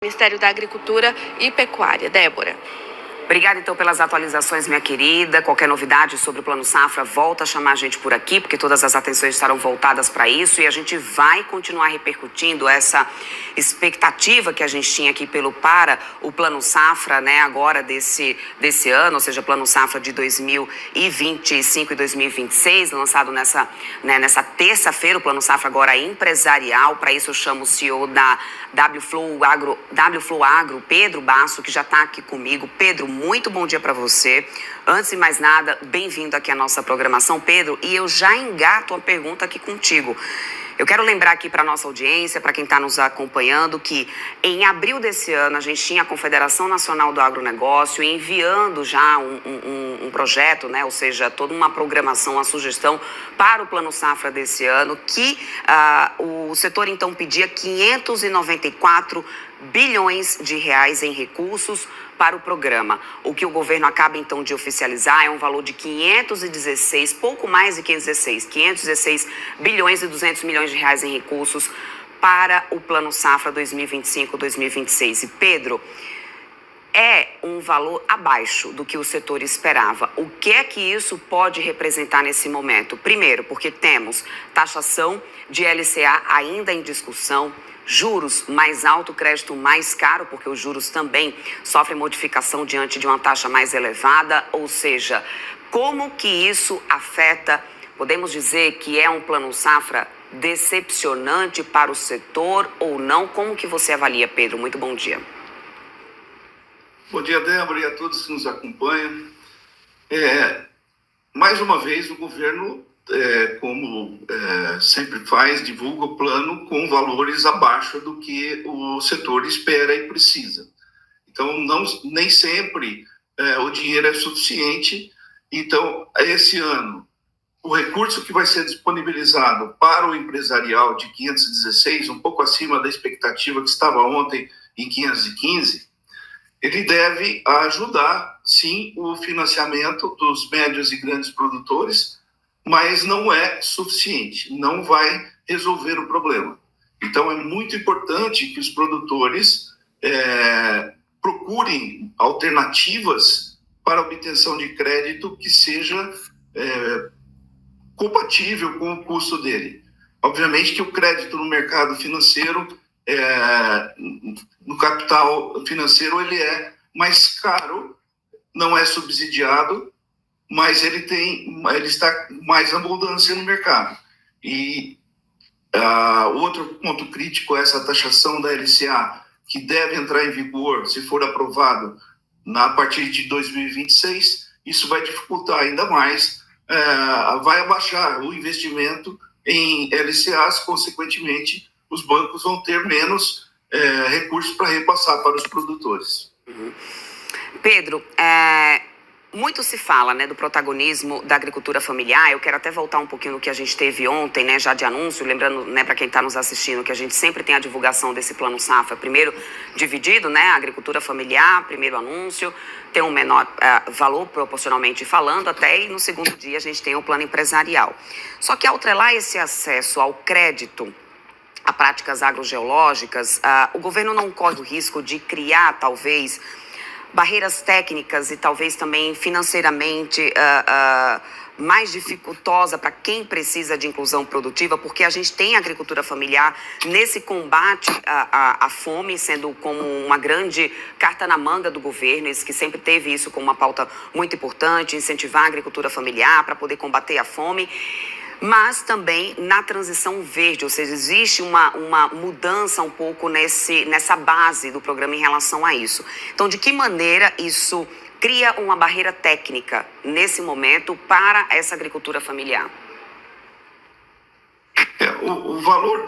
Ministério da Agricultura e Pecuária. Débora. Obrigada, então, pelas atualizações, minha querida. Qualquer novidade sobre o Plano Safra, volta a chamar a gente por aqui, porque todas as atenções estarão voltadas para isso e a gente vai continuar repercutindo essa expectativa que a gente tinha aqui para o Plano Safra, né, agora desse ano, ou seja, Plano Safra de 2025 e 2026, lançado nessa terça-feira, o Plano Safra agora empresarial. Para isso eu chamo o CEO da WFlow Agro, Pedro Basso, que já está aqui comigo. Pedro, muito bom dia para você. Antes de mais nada, bem-vindo aqui à nossa programação, Pedro. E eu já engato a pergunta aqui contigo. Eu quero lembrar aqui para a nossa audiência, para quem está nos acompanhando, que em abril desse ano a gente tinha a Confederação Nacional do Agronegócio enviando já um projeto, né, ou seja, toda uma programação, uma sugestão para o Plano Safra desse ano, que o setor então pedia 594 bilhões de reais em recursos para o programa. O que o governo acaba então de oficializar é um valor de 516, pouco mais de 516 bilhões e 200 milhões de reais em recursos para o Plano Safra 2025-2026. E Pedro, é um valor abaixo do que o setor esperava. O que é que isso pode representar nesse momento? Primeiro, porque temos taxação de LCA ainda em discussão, juros mais alto, crédito mais caro, porque os juros também sofrem modificação diante de uma taxa mais elevada, ou seja, como que isso afeta, podemos dizer que é um Plano Safra decepcionante para o setor ou não? Como que você avalia, Pedro? Muito bom dia. Bom dia, Débora, e a todos que nos acompanham. Mais uma vez, o governo, como sempre faz, divulga o plano com valores abaixo do que o setor espera e precisa. Então, nem sempre o dinheiro é suficiente. Então, esse ano, o recurso que vai ser disponibilizado para o empresarial de 516, um pouco acima da expectativa que estava ontem em 515, ele deve ajudar, sim, o financiamento dos médios e grandes produtores, mas não é suficiente, não vai resolver o problema. Então, é muito importante que os produtores procurem alternativas para a obtenção de crédito que seja compatível com o custo dele. Obviamente que o crédito no mercado financeiro, no capital financeiro, ele é mais caro, não é subsidiado, mas ele está com mais abundância no mercado. E outro ponto crítico é essa taxação da LCA, que deve entrar em vigor, se for aprovado, a partir de 2026. Isso vai dificultar ainda mais, vai abaixar o investimento em LCAs, consequentemente, os bancos vão ter menos recursos para repassar para os produtores. Pedro, muito se fala, né, do protagonismo da agricultura familiar. Eu quero até voltar um pouquinho no que a gente teve ontem, né, já de anúncio, lembrando, né, para quem está nos assistindo, que a gente sempre tem a divulgação desse Plano Safra, primeiro dividido, né, a agricultura familiar, primeiro anúncio, tem um menor valor proporcionalmente falando, até, e no segundo dia a gente tem o plano empresarial. Só que ao atrelar esse acesso ao crédito, a práticas agrogeológicas, o governo não corre o risco de criar, talvez, barreiras técnicas e talvez também financeiramente mais dificultosa para quem precisa de inclusão produtiva, porque a gente tem a agricultura familiar nesse combate à fome, sendo como uma grande carta na manga do governo, isso que sempre teve isso como uma pauta muito importante, incentivar a agricultura familiar para poder combater a fome, mas também na transição verde, ou seja, existe uma mudança um pouco nessa base do programa em relação a isso. Então, de que maneira isso cria uma barreira técnica nesse momento para essa agricultura familiar? O valor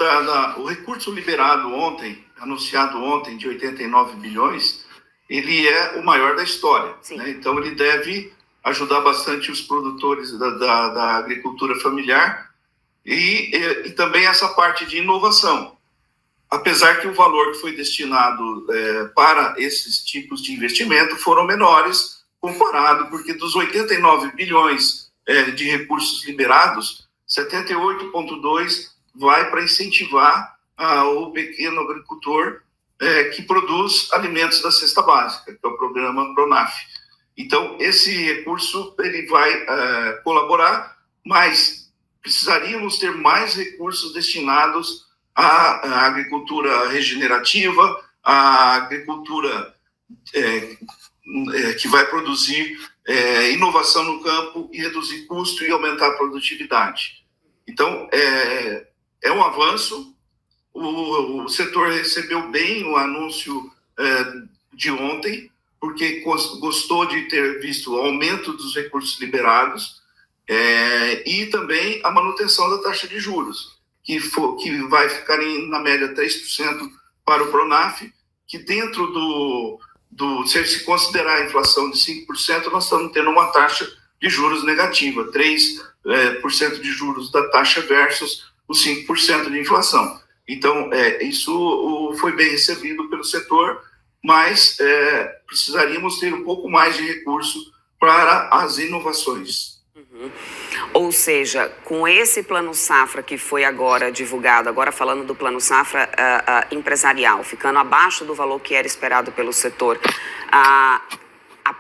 o recurso liberado ontem, anunciado ontem, de 89 bilhões, ele é o maior da história, né? Então, ele deve ajudar bastante os produtores da agricultura familiar e também essa parte de inovação. Apesar que o valor que foi destinado para esses tipos de investimento foram menores comparado, porque dos 89 bilhões de recursos liberados, 78,2 vai para incentivar o pequeno agricultor que produz alimentos da cesta básica, que é o programa PRONAF. Então, esse recurso ele vai colaborar, mas precisaríamos ter mais recursos destinados à agricultura regenerativa, à agricultura que vai produzir inovação no campo e reduzir custo e aumentar a produtividade. Então, é um avanço. O setor recebeu bem o anúncio de ontem, porque gostou de ter visto o aumento dos recursos liberados e também a manutenção da taxa de juros, que vai ficar na média 3% para o PRONAF, que dentro se considerar a inflação de 5%, nós estamos tendo uma taxa de juros negativa, 3% de juros da taxa versus os 5% de inflação. Então, isso foi bem recebido pelo setor, mas precisaríamos ter um pouco mais de recurso para as inovações. Ou seja, com esse plano safra que foi agora divulgado, agora falando do plano safra empresarial, ficando abaixo do valor que era esperado pelo setor, a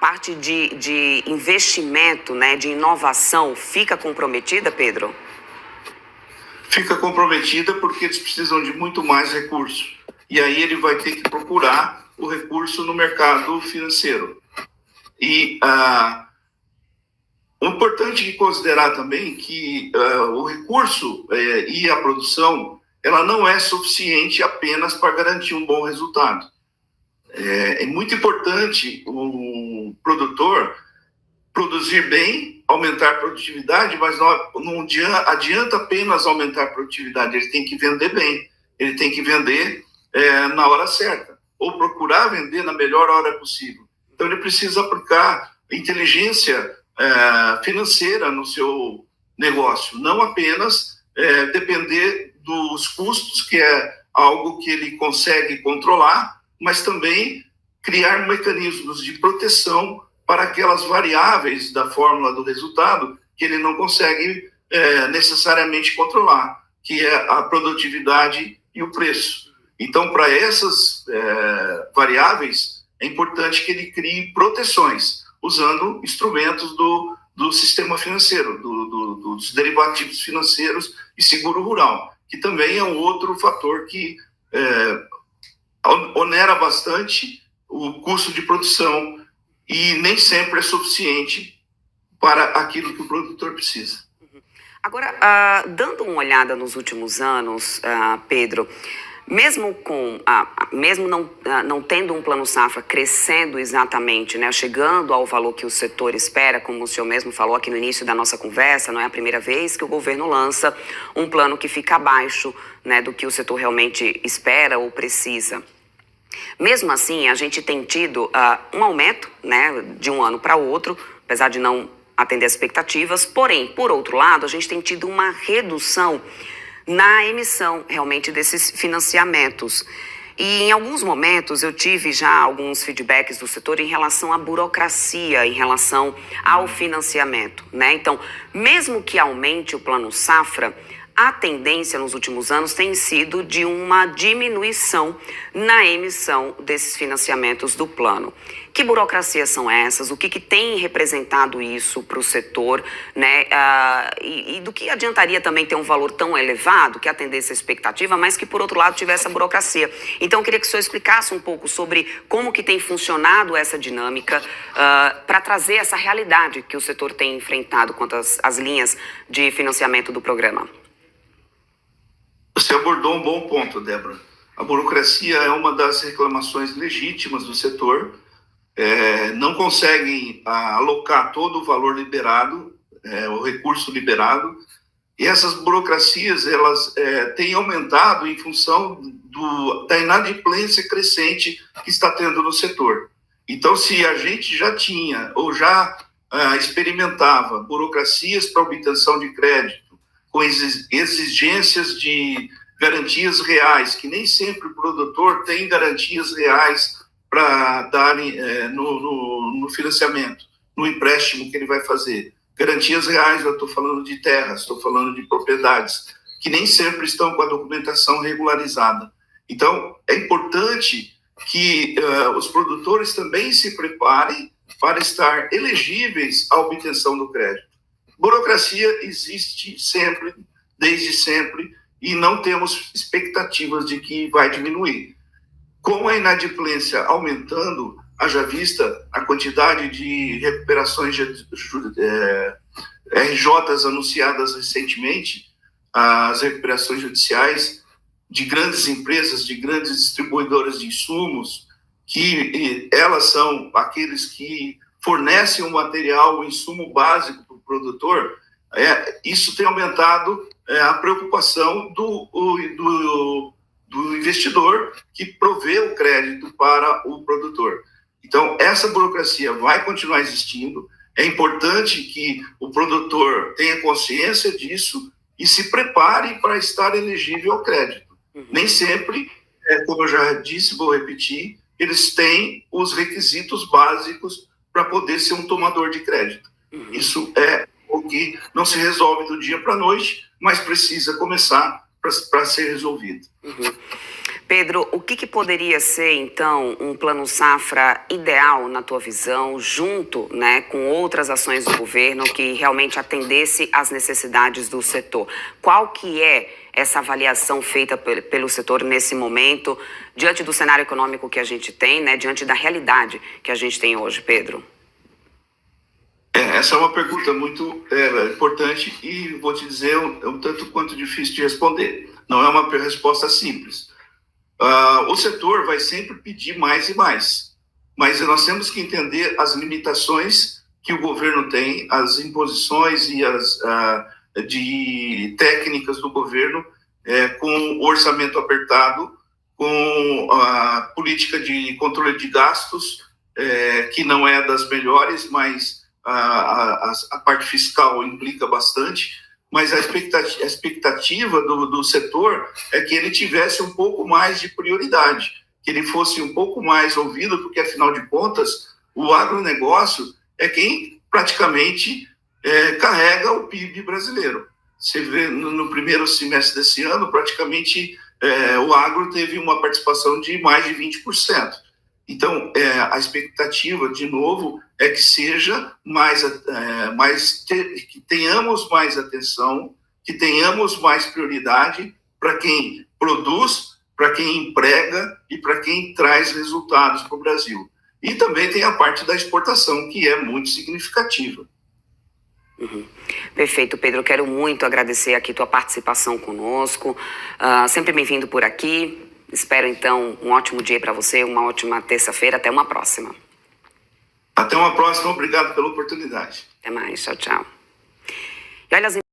parte de investimento, né, de inovação, fica comprometida, Pedro? Fica comprometida porque eles precisam de muito mais recursos. E aí ele vai ter que procurar o recurso no mercado financeiro. E o importante de considerar também que o recurso e a produção, ela não é suficiente apenas para garantir um bom resultado. É muito importante o produtor produzir bem, aumentar a produtividade, mas não adianta apenas aumentar a produtividade, ele tem que vender bem, ele tem que vender na hora certa, ou procurar vender na melhor hora possível. Então ele precisa aplicar inteligência financeira no seu negócio, não apenas depender dos custos, que é algo que ele consegue controlar, mas também criar mecanismos de proteção para aquelas variáveis da fórmula do resultado que ele não consegue necessariamente controlar, que é a produtividade e o preço. Então, para essas variáveis, é importante que ele crie proteções, usando instrumentos do sistema financeiro, dos derivativos financeiros e seguro rural, que também é um outro fator que onera bastante o custo de produção e nem sempre é suficiente para aquilo que o produtor precisa. Agora, dando uma olhada nos últimos anos, Pedro, mesmo não tendo um plano safra crescendo exatamente, né, chegando ao valor que o setor espera, como o senhor mesmo falou aqui no início da nossa conversa, não é a primeira vez que o governo lança um plano que fica abaixo, né, do que o setor realmente espera ou precisa. Mesmo assim, a gente tem tido um aumento, né, de um ano para outro, apesar de não atender as expectativas, porém, por outro lado, a gente tem tido uma redução na emissão realmente desses financiamentos. E em alguns momentos eu tive já alguns feedbacks do setor em relação à burocracia, em relação ao financiamento, né? Então, mesmo que aumente o plano safra, a tendência nos últimos anos tem sido de uma diminuição na emissão desses financiamentos do plano. Que burocracias são essas? O que tem representado isso para o setor, né? E do que adiantaria também ter um valor tão elevado que atendesse a expectativa, mas que, por outro lado, tivesse a burocracia? Então, eu queria que o senhor explicasse um pouco sobre como que tem funcionado essa dinâmica para trazer essa realidade que o setor tem enfrentado quanto às linhas de financiamento do programa. Você abordou um bom ponto, Débora. A burocracia é uma das reclamações legítimas do setor. Não conseguem alocar todo o valor liberado, o recurso liberado, e essas burocracias elas têm aumentado em função da inadimplência crescente que está tendo no setor. Então, se a gente já tinha ou já experimentava burocracias para obtenção de crédito, com exigências de garantias reais, que nem sempre o produtor tem garantias reais para dar no financiamento, no empréstimo que ele vai fazer. Garantias reais, eu estou falando de terras, estou falando de propriedades, que nem sempre estão com a documentação regularizada. Então, é importante que os produtores também se preparem para estar elegíveis à obtenção do crédito. Burocracia existe sempre, desde sempre, e não temos expectativas de que vai diminuir. Com a inadimplência aumentando, haja vista a quantidade de recuperações de RJs anunciadas recentemente, as recuperações judiciais de grandes empresas, de grandes distribuidoras de insumos, que elas são aqueles que fornecem o material, o insumo básico para o produtor, isso tem aumentado a preocupação do investidor que provê o crédito para o produtor. Então, essa burocracia vai continuar existindo. É importante que o produtor tenha consciência disso e se prepare para estar elegível ao crédito. Nem sempre, como eu já disse, vou repetir, eles têm os requisitos básicos para poder ser um tomador de crédito. Isso é o que não se resolve do dia para a noite, mas precisa começar para ser resolvido. Pedro, o que poderia ser, então, um plano safra ideal, na tua visão, junto, né, com outras ações do governo que realmente atendesse às necessidades do setor? Qual que é essa avaliação feita pelo setor nesse momento, diante do cenário econômico que a gente tem, né, diante da realidade que a gente tem hoje, Pedro? Essa é uma pergunta muito importante e vou te dizer um tanto quanto difícil de responder. Não é uma resposta simples. O setor vai sempre pedir mais e mais, mas nós temos que entender as limitações que o governo tem, as imposições e as de técnicas do governo com o orçamento apertado, com a política de controle de gastos, que não é das melhores, mas a parte fiscal implica bastante, mas a expectativa do setor é que ele tivesse um pouco mais de prioridade, que ele fosse um pouco mais ouvido, porque, afinal de contas, o agronegócio é quem praticamente carrega o PIB brasileiro. Você vê, no primeiro semestre desse ano, praticamente o agro teve uma participação de mais de 20%. Então, a expectativa, de novo, é que seja que tenhamos mais atenção, que tenhamos mais prioridade para quem produz, para quem emprega e para quem traz resultados para o Brasil. E também tem a parte da exportação, que é muito significativa. Perfeito, Pedro. Eu quero muito agradecer aqui tua participação conosco. Sempre bem-vindo por aqui. Espero, então, um ótimo dia para você, uma ótima terça-feira. Até uma próxima. Até uma próxima. Obrigado pela oportunidade. Até mais. Tchau, tchau. E olha as